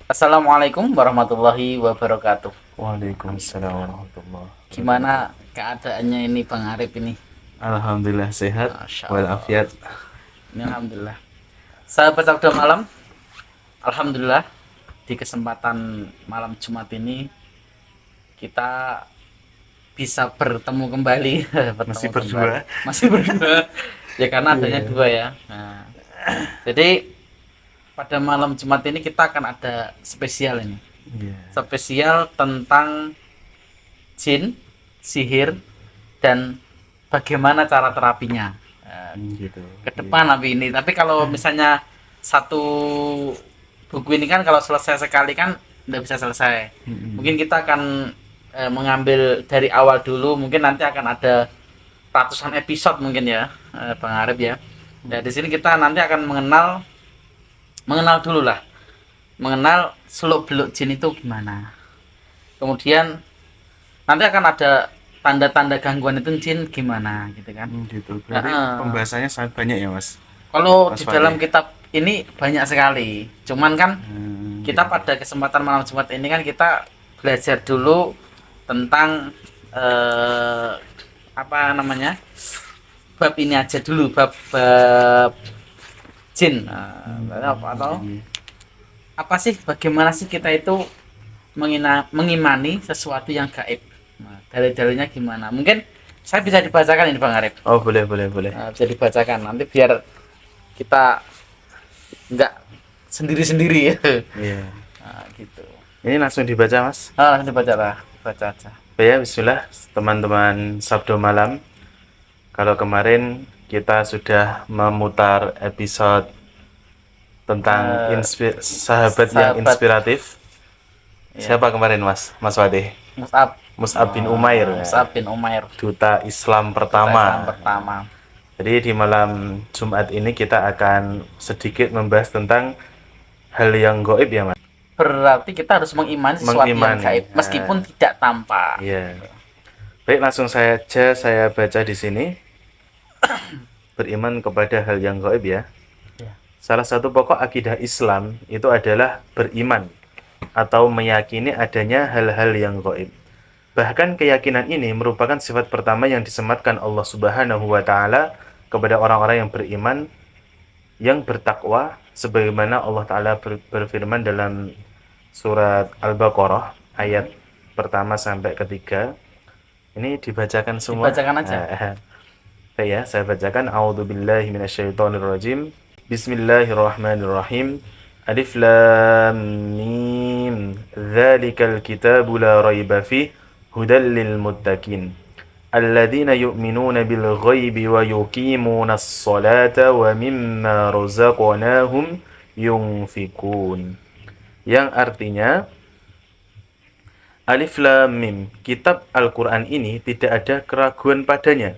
Assalamualaikum warahmatullahi wabarakatuh. Waalaikumsalam warahmatullahi Gimana wabarakatuh. keadaannya ini Bang Arif ini? Alhamdulillah sehat Masya Allah. walafiat. Ini Alhamdulillah. Sahabat Sabda Malam, Alhamdulillah di kesempatan malam Jumat ini kita bisa bertemu kembali. Masih Bertemu berdua. kembali. Masih berdua. Ya karena adanya Iya. dua ya. Nah, jadi pada malam Jumat ini kita akan ada spesial ini. Iya. Spesial tentang jin, sihir, dan bagaimana cara terapinya Gitu. ke depan tapi ini. Tapi kalau misalnya satu buku ini kan kalau selesai sekali kan tidak bisa selesai. Mungkin kita akan mengambil dari awal dulu. Mungkin nanti akan ada ratusan episode mungkin ya, Bang Arif ya. Nah, di sini kita nanti akan mengenal dulu lah, mengenal seluk beluk jin itu gimana. Kemudian nanti akan ada tanda-tanda gangguan itu jin gimana gitu kan. Gitu. Berarti pembahasannya sangat banyak ya, Mas. Kalau Mas di Fadli. dalam kitab ini banyak sekali, cuman kan kita Gitu. pada kesempatan malam Jumat ini kan kita belajar dulu tentang apa namanya, bab ini aja dulu, bab jin. Atau apa sih, bagaimana sih kita itu mengimani sesuatu yang gaib. Nah, dalil-dalilnya gimana? Mungkin saya bisa dibacakan ini Bang Arif. Oh, boleh, boleh, boleh. Nah, bisa dibacakan nanti biar kita nggak sendiri-sendiri ya. Iya. Nah, gitu. Ini langsung dibaca, Mas. Langsung dibaca lah, baca aja. Ya, bismillah, teman-teman Sabdo Malam. Kalau kemarin kita sudah memutar episode tentang sahabat yang sahabat. inspiratif. Ya. Siapa kemarin, Mas? Mas Wade. Mus'ab bin Umair. Mus'ab bin Umair, Duta Islam Islam pertama. pertama. Jadi di malam Jumat ini kita akan sedikit membahas tentang hal yang gaib ya, Mas. Berarti kita harus mengimani sesuatu yang Mengimani. gaib meskipun tidak tampak. Iya. Baik, langsung saja saya baca di sini. Beriman kepada hal yang gaib ya. Ya. Salah satu pokok akidah Islam itu adalah beriman atau meyakini adanya hal-hal yang gaib. Bahkan keyakinan ini merupakan sifat pertama yang disematkan Allah Subhanahu wa taala kepada orang-orang yang beriman yang bertakwa, sebagaimana Allah taala berfirman dalam surat Al-Baqarah ayat pertama sampai ketiga. Ini dibacakan semua. Dibacakan aja. Ya, saya bacakan. A'udzubillahi minasyaitonirrajim. Bismillahirrahmanirrahim. Alif lam mim. Dzalikal kitabu la raiba fihi hudal lil muttaqin. Alladzina yu'minuna bil ghaibi wa yuqimunas salata wa mimma razaqnahum yunfikun. Yang artinya Alif Lam Mim, kitab Al-Quran ini tidak ada keraguan padanya,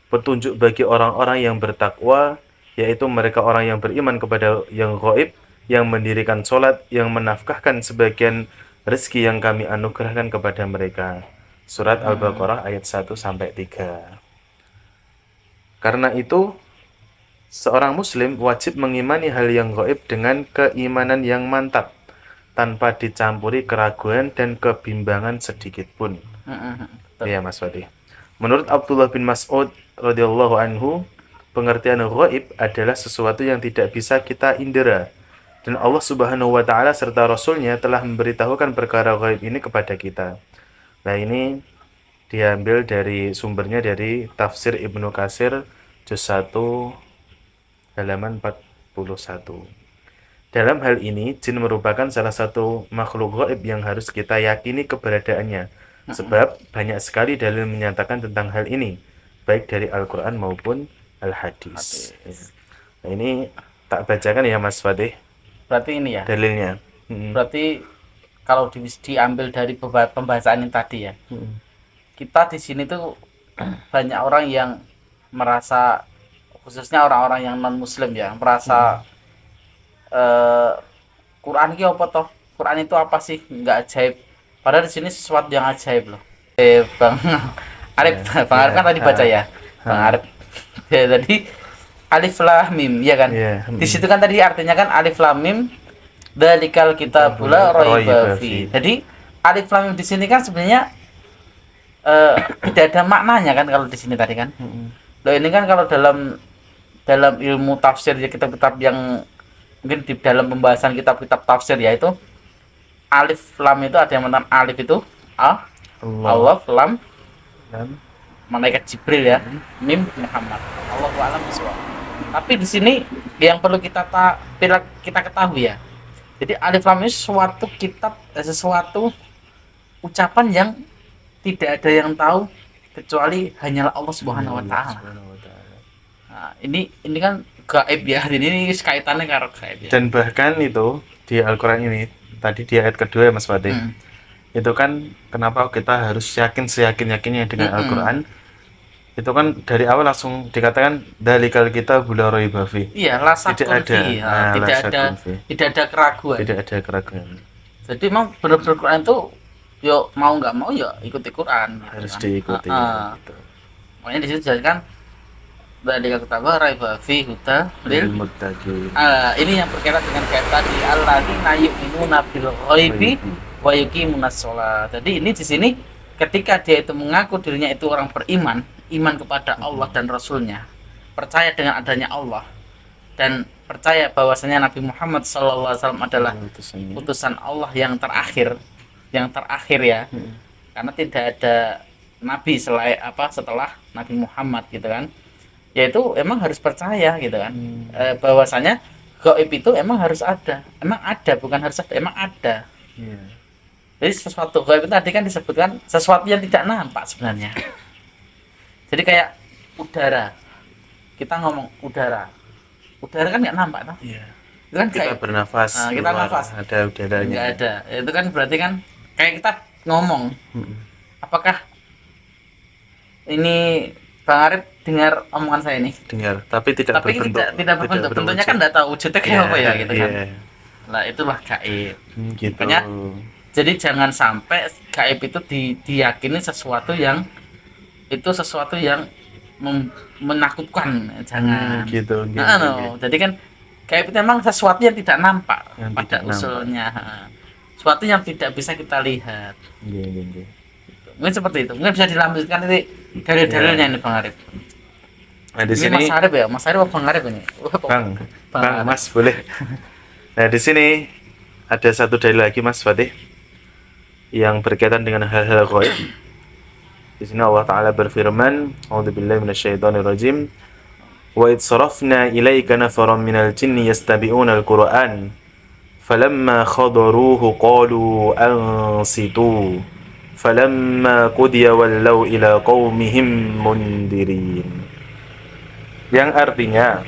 petunjuk bagi orang-orang yang bertakwa, yaitu mereka orang yang beriman kepada yang gaib, yang mendirikan sholat, yang menafkahkan sebagian rezeki yang kami anugerahkan kepada mereka. Surat Al-Baqarah ayat 1-3. Karena itu, seorang muslim wajib mengimani hal yang gaib dengan keimanan yang mantap, tanpa dicampuri keraguan dan kebimbangan sedikit pun. Ya, Mas Wadi. Menurut Abdullah bin Mas'ud radhiyallahu anhu, pengertian gaib adalah sesuatu yang tidak bisa kita indera, dan Allah Subhanahu wa taala serta Rasulnya telah memberitahukan perkara gaib ini kepada kita. Nah, ini diambil dari sumbernya dari tafsir Ibnu Katsir juz 1 halaman 41. Dalam hal ini, jin merupakan salah satu makhluk gaib yang harus kita yakini keberadaannya, sebab banyak sekali dalil menyatakan tentang hal ini, baik dari Al-Quran maupun Al-Hadis. Nah, ini tak bacakan ya, Mas Fatih, Berarti ini ya. dalilnya. Berarti kalau diambil dari pembahasan ini tadi ya. Kita di sini tuh banyak orang yang merasa, khususnya orang-orang yang non muslim ya, merasa Quran itu apa toh? Quran itu apa sih? Nggak ajaib. Padahal di sini sesuatu yang ajaib loh. Bang Arif, Bang Arif kan tadi baca ya, Bang Arif. Ya, tadi Alif Lam Mim, ya kan? Iya. Di situ kan tadi artinya kan Alif Lam Mim Dzalikal kitabul la raiba Raiba fi. fi. Jadi alif lam mim di sini kan sebenarnya tidak ada maknanya kan kalau di sini tadi kan. Loh ini kan kalau dalam dalam ilmu tafsir ya, kitab-kitab yang mungkin di dalam pembahasan kitab-kitab tafsir ya, itu alif lam itu ada yang mengatakan alif itu Allah, lam Dan malaikat Jibril ya, mim Muhammad. Allahu a'lam bishawab. Tapi di sini yang perlu kita ketahui ya. Jadi alif lam ini suatu kitab, sesuatu ucapan yang tidak ada yang tahu kecuali hanyalah Allah Subhanahu wa taala. Nah, ini kan gaib ya. Ini kaitannya karo gaib ya. Dan bahkan itu di Al-Qur'an ini tadi di ayat kedua ya Mas Fatih. Itu kan kenapa kita harus yakin seyakin-yakinnya dengan Al-Qur'an. Itu kan dari awal langsung dikatakan dalikal kitabul la raiba fi. Iya, lasak Tidak ada. tidak ada keraguan. Tidak ada keraguan. Jadi memang benar-benar Quran itu yo mau nggak mau ya ikuti Quran gitu Harus kan. diikuti. Gitu. Makanya di situ dijelaskan dari kata raiba fi huda lil Muttaqin. ini yang berkaitan dengan kayak tadi alladzina yu'minuna bil ghaibi wa yuqimunas shalah. Jadi ini di sini ketika dia itu mengaku dirinya itu orang beriman, iman kepada Allah dan Rasulnya, percaya dengan adanya Allah, dan percaya bahwasanya Nabi Muhammad SAW adalah utusan Allah yang terakhir ya, karena tidak ada Nabi setelah Nabi Muhammad gitu kan. Yaitu emang harus percaya gitu kan, bahwasanya gaib itu emang harus ada, bukan harus ada, emang ada. Jadi sesuatu gaib itu tadi kan disebutkan sesuatu yang tidak nampak sebenarnya. Jadi kayak udara, kita ngomong udara kan nggak nampak toh? Iya. Itu kan Kita kayak bernafas. kita nafas, ada udaranya. nggak ada. Itu kan berarti kan kayak kita ngomong. Apakah ini Bang Arif dengar omongan saya ini? Dengar, tapi tidak berbentuk. Tidak berbentuk. Bentuknya kan nggak tahu wujudnya kayak apa ya gitu kan. Nah, itulah gaib. Gitu. Makanya jadi jangan sampai gaib itu diyakini sesuatu yang menakutkan, jangan. Gitu. Jadi kan gaib itu memang sesuatu yang tidak nampak Yang pada tidak usulnya. Sesuatu yang tidak bisa kita lihat. Mungkin seperti itu. Mungkin bisa dilanjutkan nanti dalil-dalilnya ini Bang Arif. Nah, di Ini sini Mas Arif ya, Mas Arif apa Bang Arif ini? Bang, Arif. Mas boleh. Nah, di sini ada satu dalil lagi Mas Fatih yang berkaitan dengan hal-hal gaib. Di sini Allah Ta'ala berfirman, A'udzubillahi minasyaitonirrajim. Wa id sarafna ilaika nafaran minal jinni yastabi'una al-Qur'an falamma khadaruhu qalu ansitu falamma qudiya wallaw ila qaumihim mundirin. Yang artinya,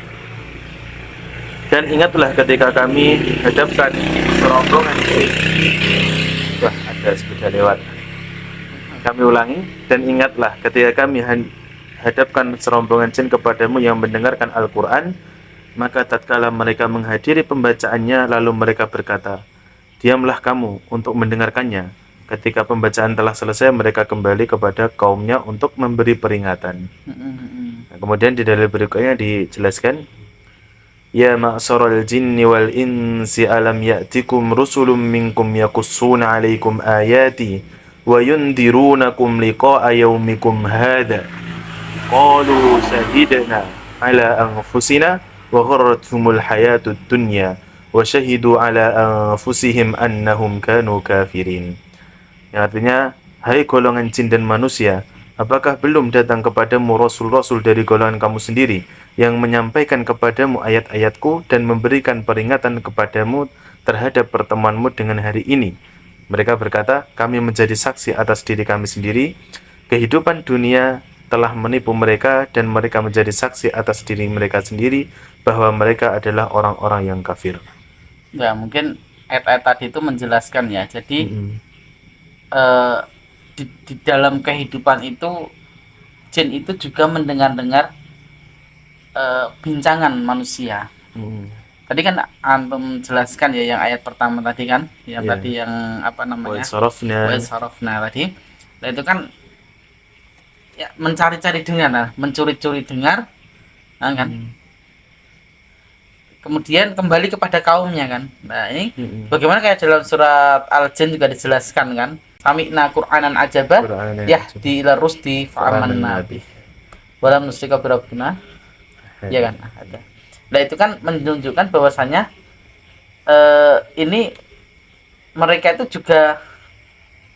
dan ingatlah ketika kami hadapkan serombongan jin. Wah, ada sepeda lewat. Kami ulangi, dan ingatlah ketika kami hadapkan serombongan jin kepadamu yang mendengarkan Al-Quran, maka tatkala mereka menghadiri pembacaannya, lalu mereka berkata, diamlah kamu untuk mendengarkannya. Ketika pembacaan telah selesai, mereka kembali kepada kaumnya untuk memberi peringatan. Nah, kemudian di dalil berikutnya dijelaskan, ya ma'syaral jinni wal insi alam ya'tikum rusulun minkum yaqussuna 'alaikum ayati wa yundirunakum liqa'a yaumikum hadha qalu shahidna 'ala anfusina wa gharratuhumul hayatud dunya wa shahidu 'ala anfusihim annahum kanu kafirin. Yang artinya, hai golongan jin dan manusia, apakah belum datang kepadamu rasul-rasul dari golongan kamu sendiri yang menyampaikan kepadamu ayat-ayatku dan memberikan peringatan kepadamu terhadap pertemuanmu dengan hari ini? Mereka berkata, kami menjadi saksi atas diri kami sendiri. Kehidupan dunia telah menipu mereka dan mereka menjadi saksi atas diri mereka sendiri bahwa mereka adalah orang-orang yang kafir. Ya, mungkin ayat-ayat tadi itu menjelaskan ya. Jadi di dalam kehidupan itu jin itu juga mendengar-dengar bincangan manusia. Tadi kan antum jelaskan ya yang ayat pertama tadi kan, yang tadi yang apa namanya? Wa sarafna tadi. Nah, itu kan ya mencari-cari dengar, mencuri-curi dengar, nah, kan? kemudian kembali kepada kaumnya kan. Nah ini Mm-mm. bagaimana kayak dalam surat Al-Jin juga dijelaskan kan, sami'na Qur'anan ajaba Qur'anan yahdi ila rusdi Fa'amanna fa'amanna bih walam nusyrika bi rabbina, ya kan. Ada. Nah itu kan menunjukkan bahwasanya ini mereka itu juga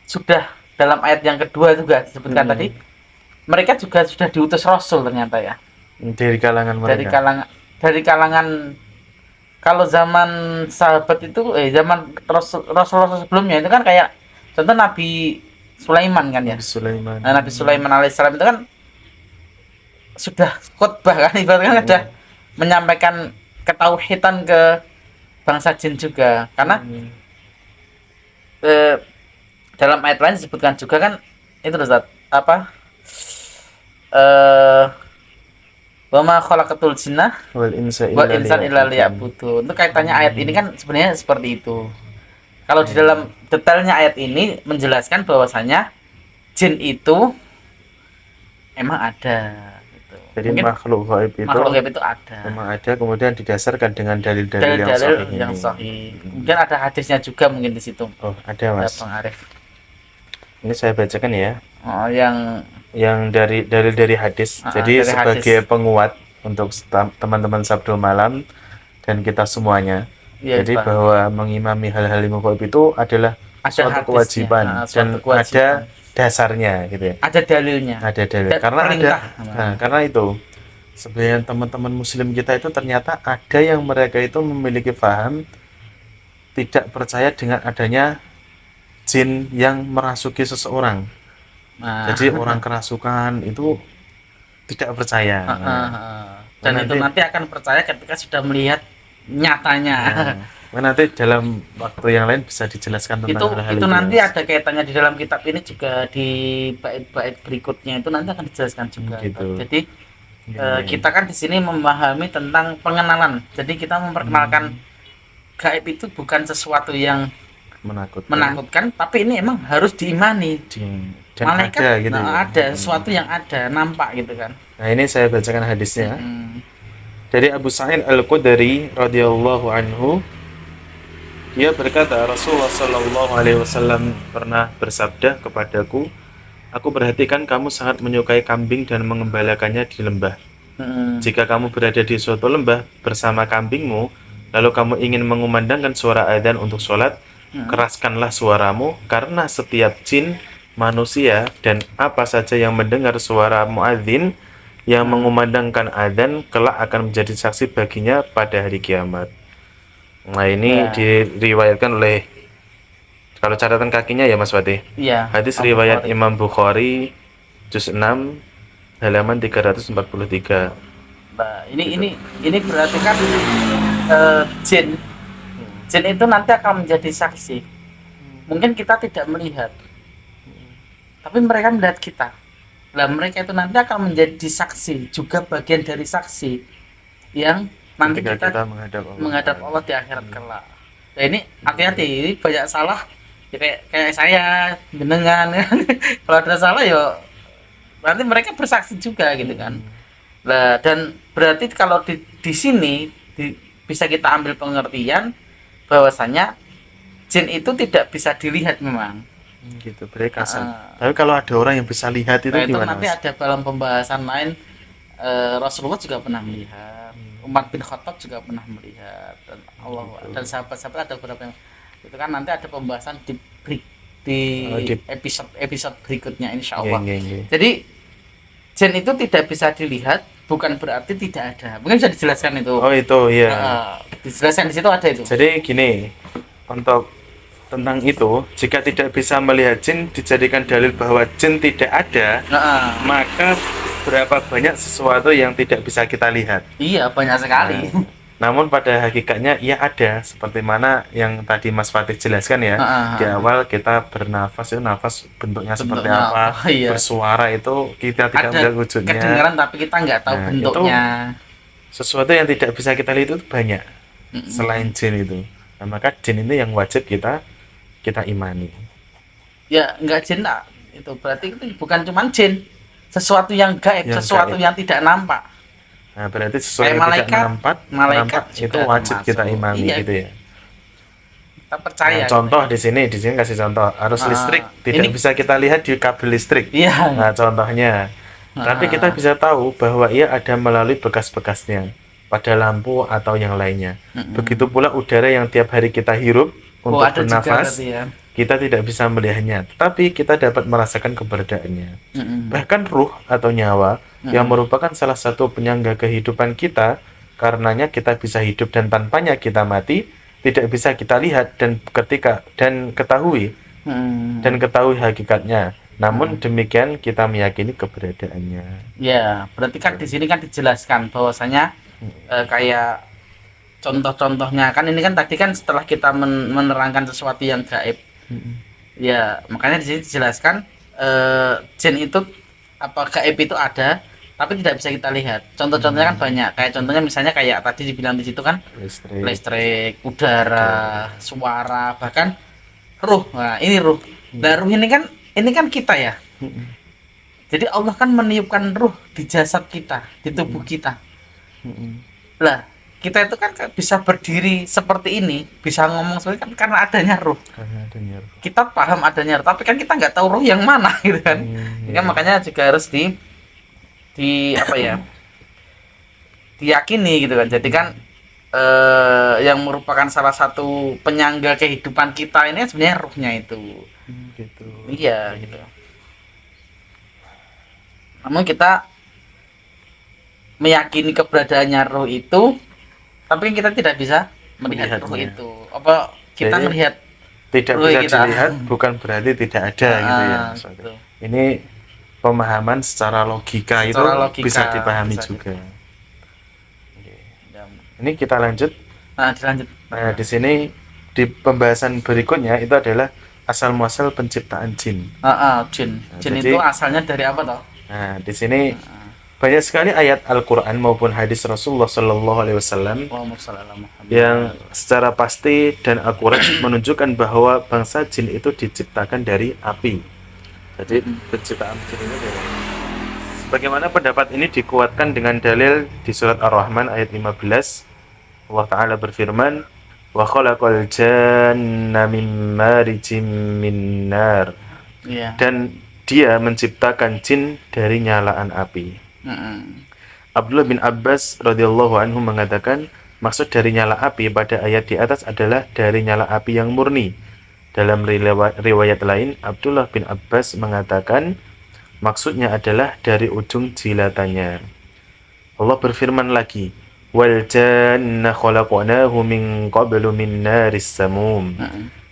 sudah dalam ayat yang kedua juga disebutkan tadi, mereka juga sudah diutus rasul ternyata ya, Dari kalangan dari mereka. dari kalangan. Kalau zaman sahabat itu zaman rasul sebelumnya itu kan kayak contoh Nabi Sulaiman kan ya. Nabi Sulaiman. Nah, Nabi Sulaiman alaihissalam itu kan sudah khutbah kan, ibaratnya sudah menyampaikan ketauhidan ke bangsa jin juga, karena dalam ayat lain disebutkan juga kan itu Ustaz, apa wa ma khalaqatul jinna Wal insa wal insan illa liya'budun. liya'budun. Itu kaitannya ayat ini kan sebenarnya seperti itu. Kalau di dalam detailnya ayat ini menjelaskan bahwasanya jin itu emang ada gitu. Jadi Mungkin makhluk gaib itu makhluk gaib itu ada. memang ada, kemudian didasarkan dengan dalil-dalil yang Dalil-dalil sahih yang ini. sahih. Kemudian ada hadisnya juga mungkin di situ. Oh, ada Ada Mas. Bang Arif. Ini saya bacakan ya. Oh, yang Dari dalil dari hadis. Jadi dari sebagai hadis. penguat untuk teman-teman Sabdul Malam dan kita semuanya. Ya, Jadi Bang. bahwa mengimami hal-hal yang gaib itu adalah Ada suatu hadisnya. kewajiban Suatu dan kewajiban. ada dasarnya gitu ya. Ada dalilnya. Ada dalil. Dan Karena ada perintah. karena itu sebenarnya teman-teman muslim kita itu ternyata ada yang mereka itu memiliki paham tidak percaya dengan adanya jin yang merasuki seseorang. Nah, Jadi orang kerasukan itu tidak percaya. dan Nah, itu nanti akan percaya ketika sudah melihat nyatanya. Nanti dalam waktu yang lain bisa dijelaskan tentang hal-hal itu nanti Mas. ada kaitannya di dalam kitab ini juga, di bait-bait berikutnya itu nanti akan dijelaskan juga. Gitu. Jadi kita kan di sini memahami tentang pengenalan. Jadi kita memperkenalkan gaib itu bukan sesuatu yang menakutkan, tapi ini emang harus diimani. Dan Malaikat ada gitu. ada sesuatu yang ada, nampak gitu kan. Nah, ini saya bacakan hadisnya. Hmm. Dari Abu Sa'id Al-Khudri radhiyallahu anhu, dia berkata, Rasulullah sallallahu alaihi wasallam pernah bersabda kepadaku, aku perhatikan kamu sangat menyukai kambing dan mengembalakannya di lembah. Jika kamu berada di suatu lembah bersama kambingmu, lalu kamu ingin mengumandangkan suara adzan untuk sholat, keraskanlah suaramu, karena setiap jin, manusia, dan apa saja yang mendengar suara muadzin yang mengumandangkan adzan kelak akan menjadi saksi baginya pada hari kiamat. Nah, ini diriwayatkan oleh, kalau catatan kakinya ya Mas Fatih, hadis riwayat Imam Bukhari juz 6 halaman 343. Nah, ini berarti kan jin itu nanti akan menjadi saksi. Mungkin kita tidak melihat, tapi mereka melihat kita. Nah, mereka itu nanti akan menjadi saksi, juga bagian dari saksi yang nanti kita menghadap Allah di akhirat kelak. Nah, ini hati-hati, ini banyak salah ya, kayak saya jenengan. Kalau ada salah ya nanti mereka bersaksi juga gitu kan. Nah, dan berarti kalau di sini bisa kita ambil pengertian bahwasanya jin itu tidak bisa dilihat memang. Gitu, berarti kasar. Tapi kalau ada orang yang bisa lihat itu gimana? Nanti ada dalam pembahasan lain. Rasulullah juga pernah melihat, Umar bin Khattab juga pernah melihat, dan Allah dan sahabat-sahabat ada beberapa yang itu kan nanti ada pembahasan di episode berikutnya insya Allah. Jadi jin itu tidak bisa dilihat bukan berarti tidak ada. Mungkin bisa dijelaskan itu. Oh, itu ya. Dijelaskan di situ ada itu. Jadi gini, untuk tentang itu, jika tidak bisa melihat jin dijadikan dalil bahwa jin tidak ada, maka berapa banyak sesuatu yang tidak bisa kita lihat. Iya, banyak sekali. Namun pada hakikatnya ia ada, seperti mana yang tadi Mas Fatih jelaskan ya. Di awal kita bernafas, itu nafas bentuknya seperti apa, bersuara itu kita tidak melihat wujudnya. Kedengaran tapi kita nggak tahu bentuknya. Itu sesuatu yang tidak bisa kita lihat itu banyak selain jin itu. Nah, maka jin itu yang wajib kita imani. Ya, enggak jin lah. Itu berarti itu bukan cuma jin. Sesuatu yang gaib, sesuatu yang tidak nampak. Nah, berarti sesuai Kayak malaikat, 64 itu juga wajib kita termasuk. imami Iya, gitu ya. kita percaya Nah, gitu contoh ya. di sini kasih contoh arus Ah, listrik tidak ini bisa kita lihat di kabel listrik. iya. Nah, contohnya. Tapi kita Ah, bisa tahu bahwa ia ada melalui bekas-bekasnya pada lampu atau yang lainnya. Begitu pula udara yang tiap hari kita hirup oh, untuk ada juga bernafas, berarti ya. kita tidak bisa melihatnya, tetapi kita dapat merasakan keberadaannya. Bahkan ruh atau nyawa yang merupakan salah satu penyangga kehidupan kita, karenanya kita bisa hidup dan tanpanya kita mati, tidak bisa kita lihat dan ketahui hakikatnya. Namun demikian kita meyakini keberadaannya. Ya, berarti kan di sini kan dijelaskan bahwasanya kayak contoh-contohnya kan ini kan tadi kan setelah kita menerangkan sesuatu yang gaib. Ya, makanya di sini dijelaskan jin itu apa gaib itu ada tapi tidak bisa kita lihat. Contoh-contohnya kan banyak. Kayak contohnya misalnya kayak tadi dibilang di situ kan listrik, udara, suara, bahkan ruh. Nah, ini ruh. Nah, ruh ini kan kita ya. Jadi Allah kan meniupkan ruh di jasad kita, di tubuh kita. Lah, kita itu kan bisa berdiri seperti ini, bisa ngomong seperti kan karena adanya ruh. Karena adanya ruh. Kita paham adanya ruh, tapi kan kita nggak tahu ruh yang mana gitu kan. Ini kan makanya juga harus di apa ya? Diyakini gitu kan. Jadi kan yang merupakan salah satu penyangga kehidupan kita ini sebenarnya ruhnya itu. Gitu. Iya, gitu. Namun kita meyakini keberadaannya roh itu, tapi kita tidak bisa melihat roh Melihatnya. itu. Apa kita Jadi, melihat Tidak ruh bisa kita? dilihat bukan berarti tidak ada gitu ya. maksudnya. Gitu. Ini pemahaman secara logika itu Secara logika bisa dipahami bisa juga. Ya. Ini kita lanjut. Nah, dilanjut. Nah, di sini di pembahasan berikutnya itu adalah asal muasal penciptaan jin. Jin. Nah, Jin jadi- itu asalnya dari apa toh? Nah, di sini banyak sekali ayat Al-Qur'an maupun hadis Rasulullah Shallallahu alaihi wasallam Allahumma shalli ala Muhammad. yang secara pasti dan akurat menunjukkan bahwa bangsa jin itu diciptakan dari api. Jadi penciptaan jin itu dari api. Bagaimana pendapat ini dikuatkan dengan dalil di surat Ar-Rahman ayat 15. Allah Ta'ala berfirman, "Wa khalaqal janna min marijim min nar." Iya. Dan dia menciptakan jin dari nyalaan api. Abdullah bin Abbas radhiyallahu anhu mengatakan, maksud dari nyala api pada ayat di atas adalah dari nyala api yang murni. Dalam riwayat lain, Abdullah bin Abbas mengatakan, maksudnya adalah dari ujung jilatannya. Allah berfirman lagi, "Wal janna khalaqnahu min qablu min naris samum."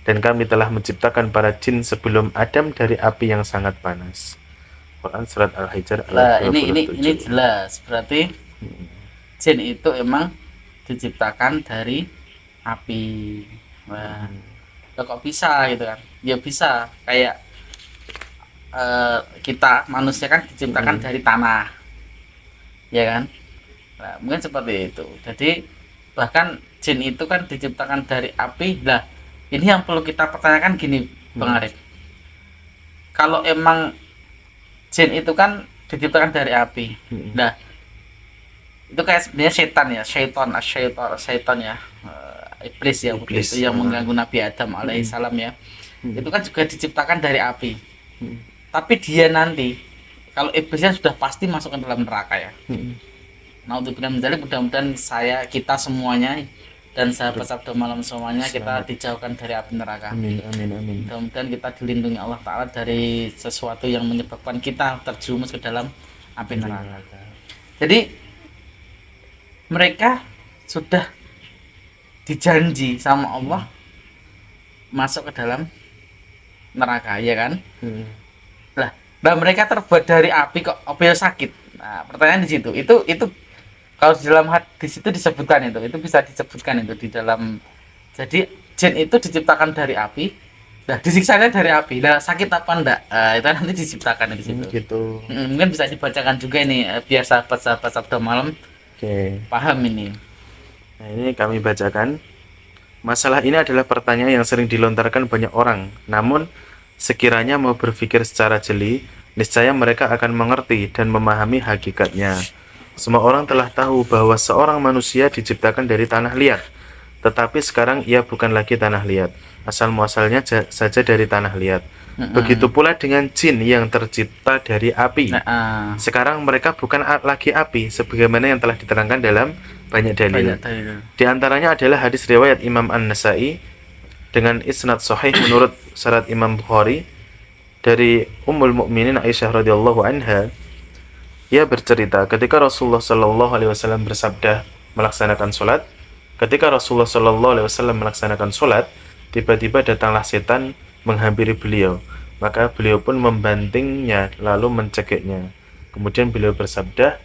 Dan kami telah menciptakan para jin sebelum Adam dari api yang sangat panas. Quran surat Al-Hijr Lah, ayat ini 27. jelas berarti jin itu emang diciptakan dari api. Wah, lah kok bisa gitu kan? Ya bisa kayak kita manusia kan diciptakan dari tanah, ya kan? Nah, mungkin seperti itu. Jadi bahkan jin itu kan diciptakan dari api. Lah, ini yang perlu kita pertanyakan gini, Bang Arif. Kalau emang jin itu kan diciptakan dari api. Nah, itu kayak sebenarnya setan ya, iblis ya, Iblis. itu yang mengganggu Nabi Adam alaihissalam ya. Itu kan juga diciptakan dari api. Tapi dia nanti kalau iblisnya sudah pasti masuk ke dalam neraka ya. Nah, untuk menjadi mudah-mudahan kita semuanya dan sahabat sabda malam semuanya kita dijauhkan dari api neraka. Amin, amin, amin. Mudah-mudahan kita dilindungi Allah Ta'ala dari sesuatu yang menyebabkan kita terjerumus ke dalam api neraka. Jadi mereka sudah dijanji sama Allah masuk ke dalam neraka, ya kan? Nah mereka terbuat dari api kok apa ya sakit? Nah pertanyaan di situ. Itu kalau di dalam hadis itu disebutkan itu bisa disebutkan itu di dalam. Jadi jin itu diciptakan dari api. Nah, disiksanya dari api. Nah, sakit apa enggak? Itu nanti diciptakan di situ. Gitu. Mungkin bisa dibacakan juga ini biar sahabat-sahabat sabda malam paham ini. Nah, ini kami bacakan. Masalah ini adalah pertanyaan yang sering dilontarkan banyak orang. Namun, sekiranya mau berpikir secara jeli, niscaya mereka akan mengerti dan memahami hakikatnya. semua orang telah tahu bahwa seorang manusia diciptakan dari tanah liat, tetapi sekarang ia bukan lagi tanah liat, asal muasalnya saja dari tanah liat. Begitu pula dengan jin yang tercipta dari api. Sekarang mereka bukan lagi api, sebagaimana yang telah diterangkan dalam banyak dalil. Di antaranya adalah hadis riwayat Imam An-Nasai dengan isnad sahih menurut syarat Imam Bukhari dari Ummul Mukminin Aisyah radhiyallahu anha. Ia bercerita ketika Rasulullah sallallahu alaihi wasallam bersabda melaksanakan salat. Ketika Rasulullah sallallahu alaihi wasallam melaksanakan salat, tiba-tiba datanglah setan menghampiri beliau. Maka beliau pun membantingnya lalu mencekiknya. Kemudian beliau bersabda,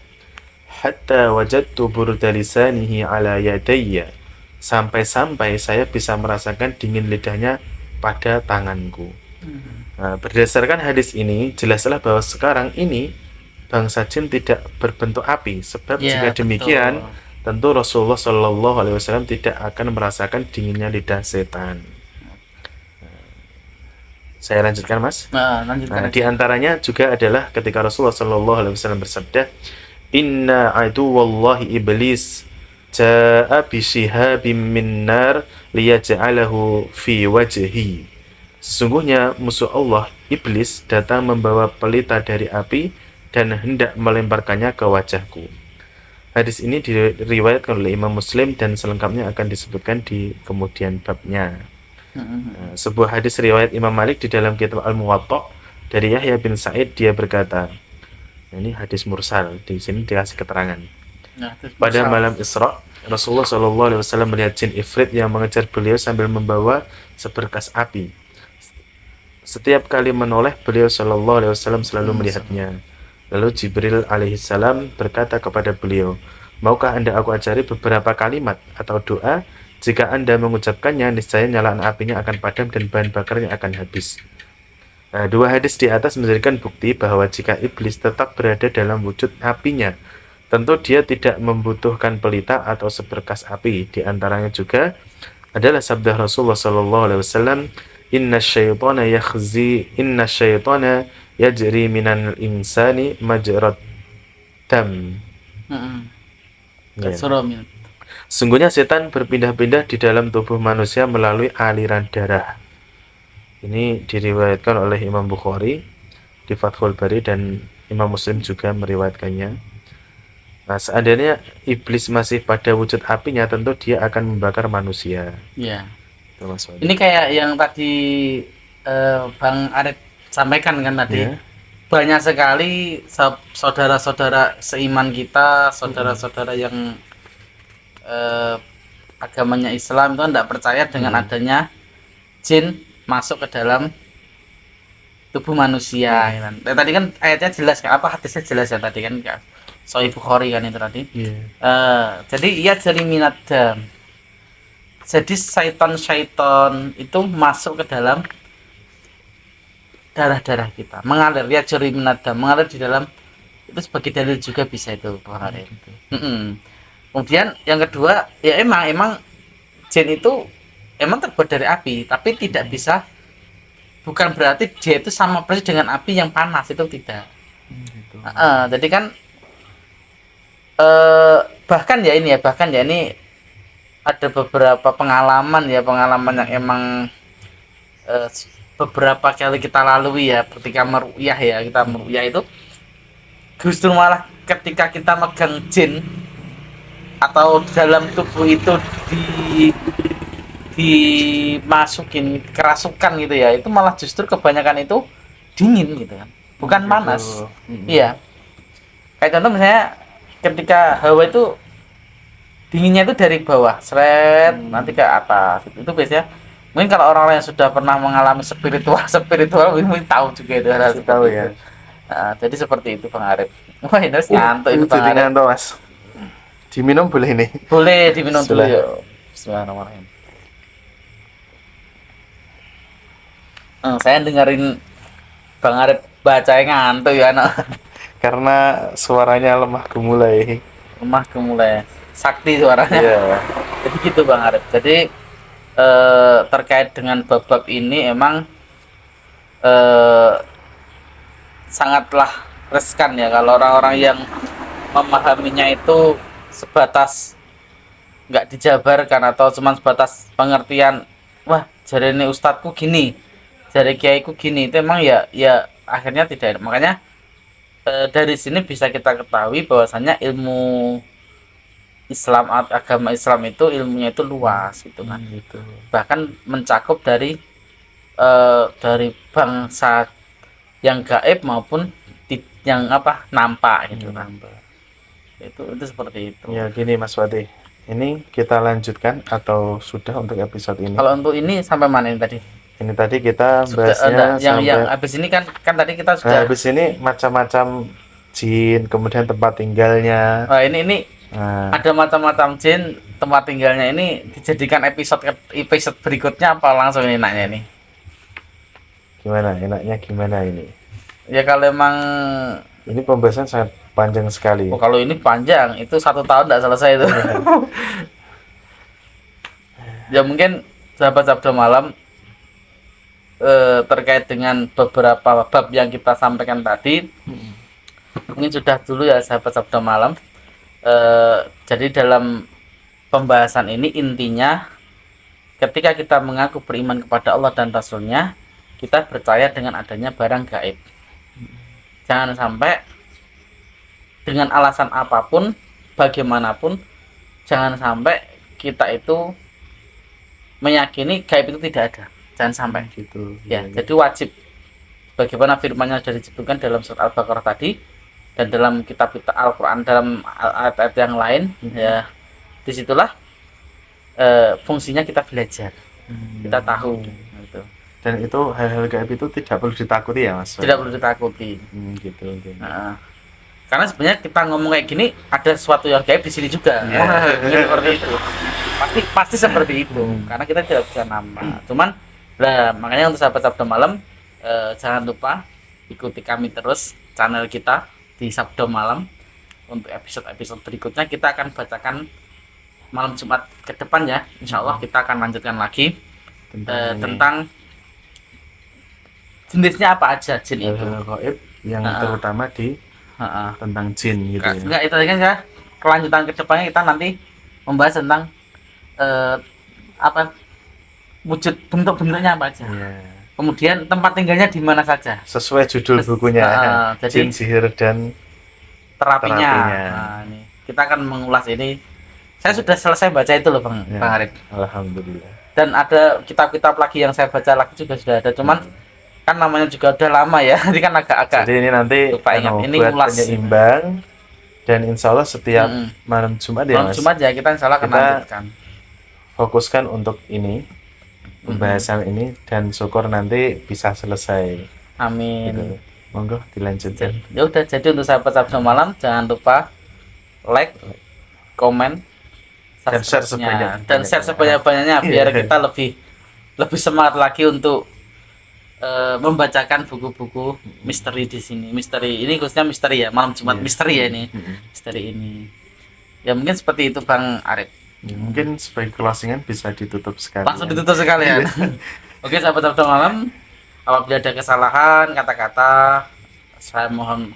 "Hatta wajadtu burda lisanihi ala yadayya." Sampai-sampai saya bisa merasakan dingin lidahnya pada tanganku. Nah, berdasarkan hadis ini, jelaslah bahwa sekarang ini bangsa jin tidak berbentuk api. Sebab jika demikian, tentu Rasulullah Shallallahu Alaihi Wasallam tidak akan merasakan dinginnya lidah setan. Saya lanjutkan, Mas. Lanjutkan. Di antaranya juga adalah ketika Rasulullah Shallallahu Alaihi Wasallam bersabda, "Inna aduwallahi iblis ja'a bishihabim min nar liyaj'alahu fi wajhi." Sesungguhnya musuh Allah, iblis, datang membawa pelita dari api dan hendak melemparkannya ke wajahku. Hadis ini diriwayatkan oleh Imam Muslim dan selengkapnya akan disebutkan di kemudian babnya. Sebuah hadis riwayat Imam Malik di dalam kitab Al-Muwatta dari Yahya bin Sa'id, dia berkata, ini hadis mursal, di sini dikasih keterangan. Pada malam Isra, Rasulullah SAW melihat jin ifrit yang mengejar beliau sambil membawa seberkas api. Setiap kali menoleh, beliau SAW selalu melihatnya. Lalu Jibril alaihissalam berkata kepada beliau, "Maukah Anda aku ajari beberapa kalimat atau doa? Jika Anda mengucapkannya, niscaya nyala apinya akan padam dan bahan bakarnya akan habis." Nah, dua hadis di atas menjadikan bukti bahwa jika iblis tetap berada dalam wujud apinya, tentu dia tidak membutuhkan pelita atau seberkas api. Di antaranya juga adalah sabda Rasulullah SAW, "Inna syaitana yajri minal insani majrad dam." Sungguhnya setan berpindah-pindah di dalam tubuh manusia melalui aliran darah. Ini diriwayatkan oleh Imam Bukhari di Fathul Bari dan Imam Muslim juga meriwayatkannya. Nah, seandainya iblis masih pada wujud apinya, tentu dia akan membakar manusia. Iya. Ini kayak yang tadi Bang Arif sampaikan kan tadi. Yeah. Banyak sekali saudara-saudara seiman kita, saudara-saudara yang agamanya Islam itu tidak percaya dengan adanya jin masuk ke dalam tubuh manusia. Kan. Tadi kan ayatnya jelas kan, apa hadisnya jelas ya tadi kan, Sahih Bukhari kan itu tadi. Jadi ia jadi minadam. Jadi syaitan itu masuk ke dalam darah-darah kita, mengalir, ya jadi minadam, mengalir di dalam, itu sebagai dalil juga bisa itu Bukhari. Kemudian yang kedua, ya emang jin itu emang terbuat dari api, tapi tidak bisa, bukan berarti dia itu sama persis dengan api yang panas, itu tidak. Jadi kan bahkan ya ini ada beberapa pengalaman yang emang beberapa kali kita lalui ya, ketika meru'yah ya, kita meru'yah itu justru malah ketika kita megang jin atau dalam tubuh itu dimasukin kerasukan gitu ya, itu malah justru kebanyakan itu dingin gitu kan, bukan panas. Iya, kayak contoh misalnya ketika hawa itu dinginnya itu dari bawah seret nanti ke atas, itu biasanya mungkin kalau orang-orang yang sudah pernah mengalami spiritual mungkin tahu juga itu hal tahu ya. Nah, jadi seperti itu Bang Arif. Wah, ini harus ngantuk itu Bang Arif. Ngantuk, Mas. Diminum boleh ini? Boleh diminum dulu ya. Bismillahirrahmanirrahim. Saya dengerin Bang Arif bacanya ngantuk ya anak. Karena suaranya lemah gemulai. Sakti suaranya. Yeah. Jadi gitu Bang Arif. Jadi terkait dengan bab-bab ini emang sangatlah riskan ya kalau orang-orang yang memahaminya itu sebatas nggak dijabarkan atau cuma sebatas pengertian, wah jari ini ustadku gini, jari kiaiku gini, itu emang ya akhirnya tidak ada. Makanya dari sini bisa kita ketahui bahwasanya ilmu Islam, agama Islam itu ilmunya itu luas gitu kan, gitu. bahkan mencakup dari bangsa yang gaib maupun yang nampak gitu kan. Itu seperti itu. Ya gini Mas Wati, ini kita lanjutkan atau sudah untuk episode ini? Kalau untuk ini sampai mana ini tadi? Ini tadi kita Sudah bahasnya yang sampai habis ini kan tadi kita sudah. habis ini macam-macam jin, kemudian tempat tinggalnya. Wah, ini Nah, ada macam-macam jin, tempat tinggalnya ini dijadikan episode berikutnya apa langsung ini enaknya ini? gimana? Enaknya gimana ini? Ya kalau emang Ini pembahasan sangat panjang sekali. kalau ini panjang itu 1 tahun tidak selesai itu. Ya mungkin sahabat Sabda Malam terkait dengan beberapa bab yang kita sampaikan tadi mungkin sudah dulu ya sahabat Sabda Malam. Jadi dalam pembahasan ini intinya ketika kita mengaku beriman kepada Allah dan Rasulnya, kita percaya dengan adanya barang gaib. Jangan sampai dengan alasan apapun, bagaimanapun, jangan sampai kita itu meyakini gaib itu tidak ada. Jangan sampai. Gitu. Ya, jadi wajib. Bagaimana firman-Nya sudah disebutkan dalam surat Al-Baqarah tadi dan dalam kitab Al-Quran dalam ayat-ayat yang lain, ya disitulah fungsinya kita belajar, kita tahu. Gitu. Dan itu hal-hal gaib itu tidak perlu ditakuti ya Mas? Tidak perlu ditakuti. Gitu. Nah, karena sebenarnya kita ngomong kayak gini ada sesuatu yang gaib di sini juga. Yeah. Seperti itu. Pasti seperti itu. Karena kita tidak bisa nama. Cuman makanya untuk sahabat Sabda Malam jangan lupa ikuti kami terus channel kita di Sabda Malam. Untuk episode-episode berikutnya kita akan bacakan malam Jumat ke depan ya. Insya Allah kita akan lanjutkan lagi tentang jenisnya apa aja jin itu. hal-hal gaib yang terutama di tentang jin gitu ya. Enggak, itu kan ya kelanjutan ke depannya kita nanti membahas tentang wujud bentuk-bentuknya apa aja. Yeah. Kemudian tempat tinggalnya di mana saja. Sesuai judul bukunya, jadi jin, sihir, dan terapinya. Nah, ini kita akan mengulas ini. Saya sudah selesai baca itu loh Bang Arif. Alhamdulillah. Dan ada kitab-kitab lagi yang saya baca lagi juga sudah ada. Cuman kan namanya juga udah lama ya. Jadi kan agak-agak. Jadi ini nanti ini buat ulas penyeimbang dan insya Allah setiap malam Jumat ya Mas. Malam Jumat ya kita insya Allah akan lanjutkan. Fokuskan untuk ini pembahasan ini dan syukur nanti bisa selesai. Amin. Gitu. Monggo dilanjutkan. Ya udah, jadi untuk sahabat Sabda Malam jangan lupa like, komen, dan share sebanyak-banyaknya biar kita lebih semangat lagi untuk membacakan buku-buku misteri di sini. Misteri ini khususnya misteri ya, malam Jumat misteri ya ini. Misteri ini. Ya mungkin seperti itu Bang Arif. Ya, mungkin sebagai closingan bisa ditutup sekalian. Langsung ditutup sekalian. Oke sahabat Sabda Malam, apabila ada kesalahan kata-kata saya mohon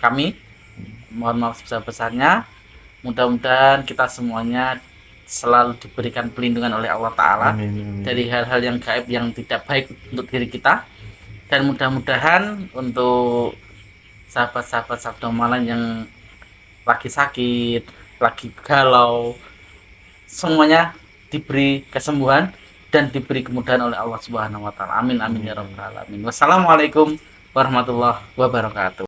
maaf sebesar-besarnya. Mudah-mudahan kita semuanya selalu diberikan pelindungan oleh Allah Ta'ala dari hal-hal yang gaib yang tidak baik untuk diri kita. Dan mudah-mudahan untuk sahabat-sahabat Sabda Malam yang lagi sakit, lagi galau, semuanya diberi kesembuhan dan diberi kemudahan oleh Allah Subhanahu wa Ta'ala. Amin amin ya rabbal alamin. Wassalamualaikum warahmatullahi wabarakatuh.